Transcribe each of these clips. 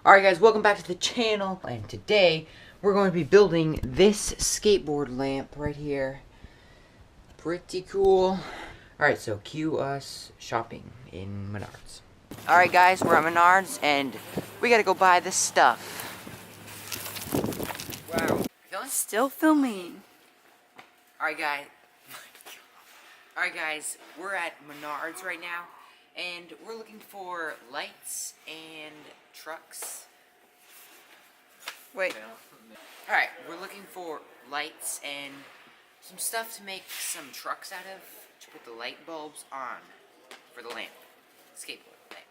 Alright guys, welcome back to the channel, and today we're going to be building this skateboard lamp right here. Pretty cool. Alright, so cue us shopping in Menards. Alright guys, we're at Menards and we gotta go buy this stuff. Wow. Still filming. Alright guys, we're at Menards right now. And we're looking for lights and trucks. Wait. Alright, we're looking for lights and some stuff to make some trucks out of, to put the light bulbs on for the lamp. Skateboard lamp.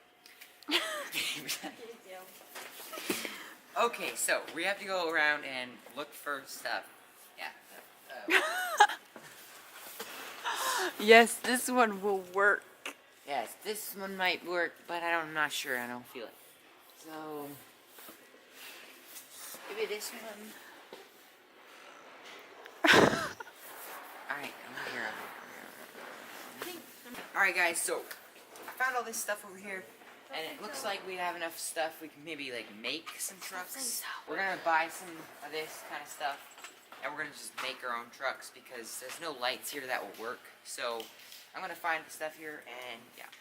Okay, so we have to go around and look for stuff. Yeah. Yes, this one will work. Yes, this one might work, but I'm not sure. I don't feel it. So, maybe this one. Alright, over here. Alright guys, so I found all this stuff over here, and it looks like we have enough stuff we can maybe like make some trucks. We're gonna buy some of this kind of stuff, and we're gonna just make our own trucks because there's no lights here that will work. So I'm gonna find the stuff here, and yeah.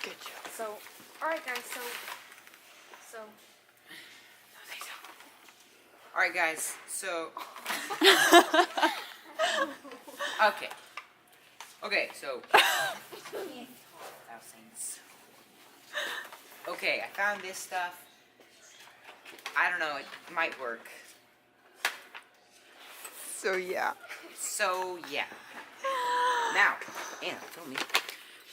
Good job. So, alright guys, so. Alright guys, so. Okay, so. Okay, I found this stuff. I don't know, it might work. So yeah. Now, Anna, film me.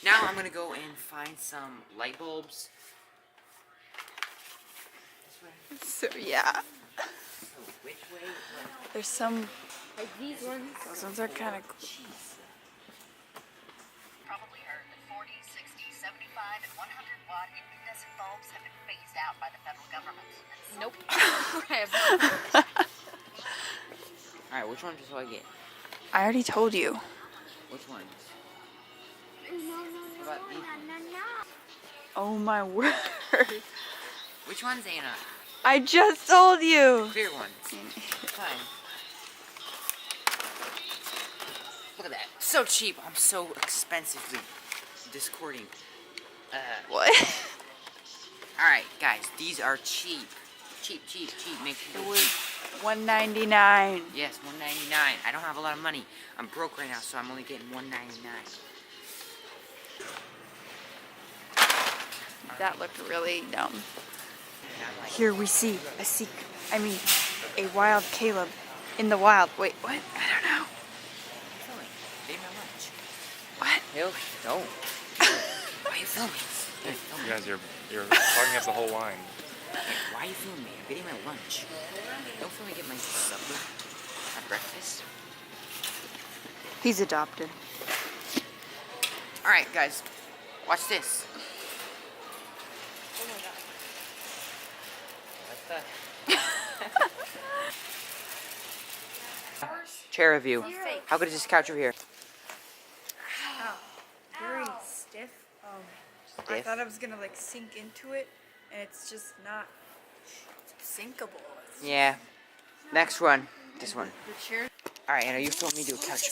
Now I'm gonna go and find some light bulbs. So yeah. So which way? There's some. Like these ones. Those ones are kind of cool. Probably heard that 40, 60, 75, and 100 watt incandescent bulbs have been phased out by the federal government. Nope. Alright, which one do I get? I already told you. Which ones? How about these ones? Oh my word. Which ones, Anna? I just told you. Clear ones. Fine. Look at that. So cheap. I'm so expensively discording. What? Alright, guys. These are cheap. Cheap. Make sure It they're was cheap. $1.99. Yes, $1.99. I don't have a lot of money. I'm broke right now, so I'm only getting $1.99. That looked really dumb. And I'm like, Here we see a wild Caleb in the wild. Wait, what? I don't know. filming. Getting my lunch. What? Hell, don't. Why are you filming? Here, film me. You guys, you're clogging up the whole line. Why are you filming me? I'm getting my lunch. Don't film me get my supper. My breakfast. He's adopted. Alright, guys. Watch this. Chair review. How good is this couch over here? Very stiff. I Stiff? thought I was gonna like sink into it, and it's just not sinkable. Yeah. Next one. This one. The chair. Alright, Anna, you film me do a couch.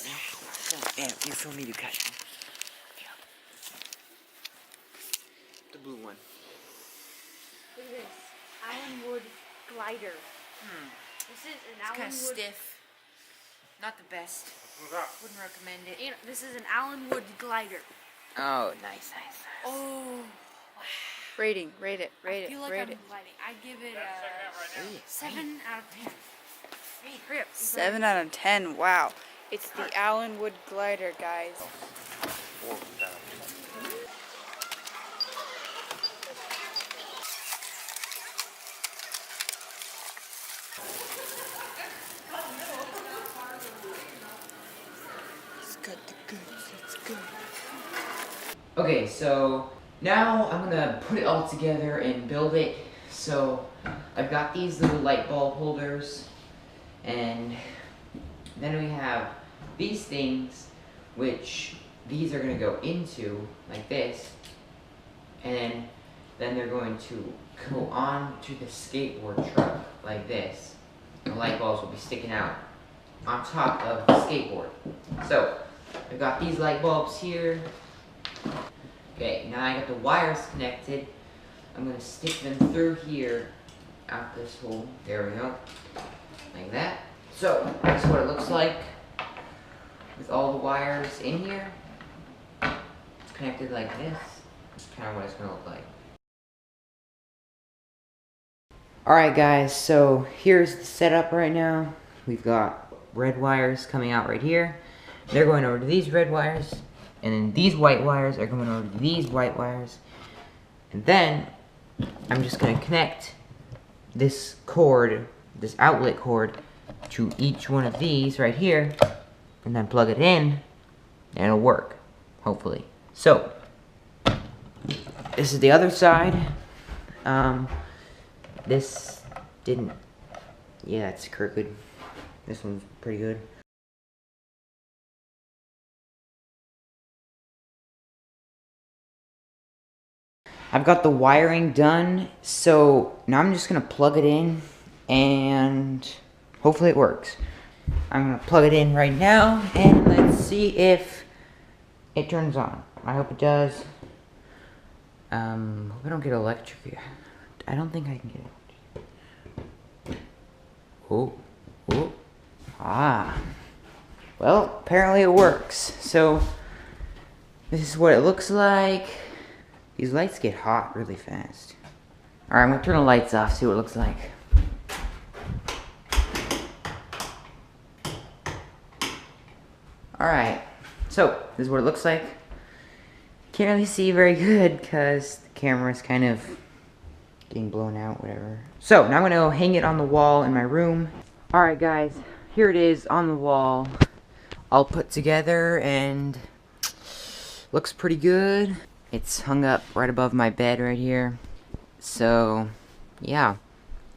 Anna, you film me do a couch. The blue one. Look at this. Allenwood glider. This is an It's kind of Allenwood. stiff. Not the best. Wouldn't recommend it. This is an Allenwood glider. Oh, nice. Oh. Rate it. I feel like I'm gliding. I give it a 7 out of 10. Hurry up. 7 out of 10. Wow. It's the Allenwood glider, guys. It's got the goods. It's good. Okay, so now I'm gonna put it all together and build it. So I've got these little light bulb holders, and then we have these things, which these are gonna go into like this, and then they're going to go on to the skateboard truck like this. The light bulbs will be sticking out on top of the skateboard. So, I've got these light bulbs here. Okay, now I got the wires connected. I'm gonna stick them through here, out this hole. There we go. Like that. So, that's what it looks like with all the wires in here. It's connected like this. That's kind of what it's gonna look like. Alright guys, so here's the setup right now. We've got red wires coming out right here. They're going over to these red wires. And then these white wires are going over to these white wires. And then, I'm just gonna connect this cord, this outlet cord, to each one of these right here. And then plug it in, and it'll work, hopefully. So, this is the other side. This didn't, yeah, it's crooked. This one's pretty good. I've got the wiring done, so now I'm just gonna plug it in, and hopefully it works. I'm gonna plug it in right now, and let's see if it turns on. I hope it does. Hope I don't get electrocuted. I don't think I can get it. Oh, oh, ah. Well, apparently it works. So, this is what it looks like. These lights get hot really fast. Alright, I'm gonna turn the lights off, see what it looks like. Alright, so this is what it looks like. Can't really see very good because the camera's kind of getting blown out, whatever. So, now I'm gonna go hang it on the wall in my room. Alright guys, here it is on the wall. All put together and looks pretty good. It's hung up right above my bed right here. So, yeah.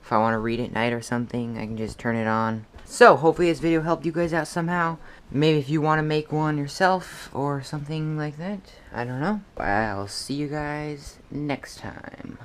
If I want to read at night or something, I can just turn it on. So, hopefully this video helped you guys out somehow. Maybe if you want to make one yourself or something like that. I don't know. I'll see you guys next time.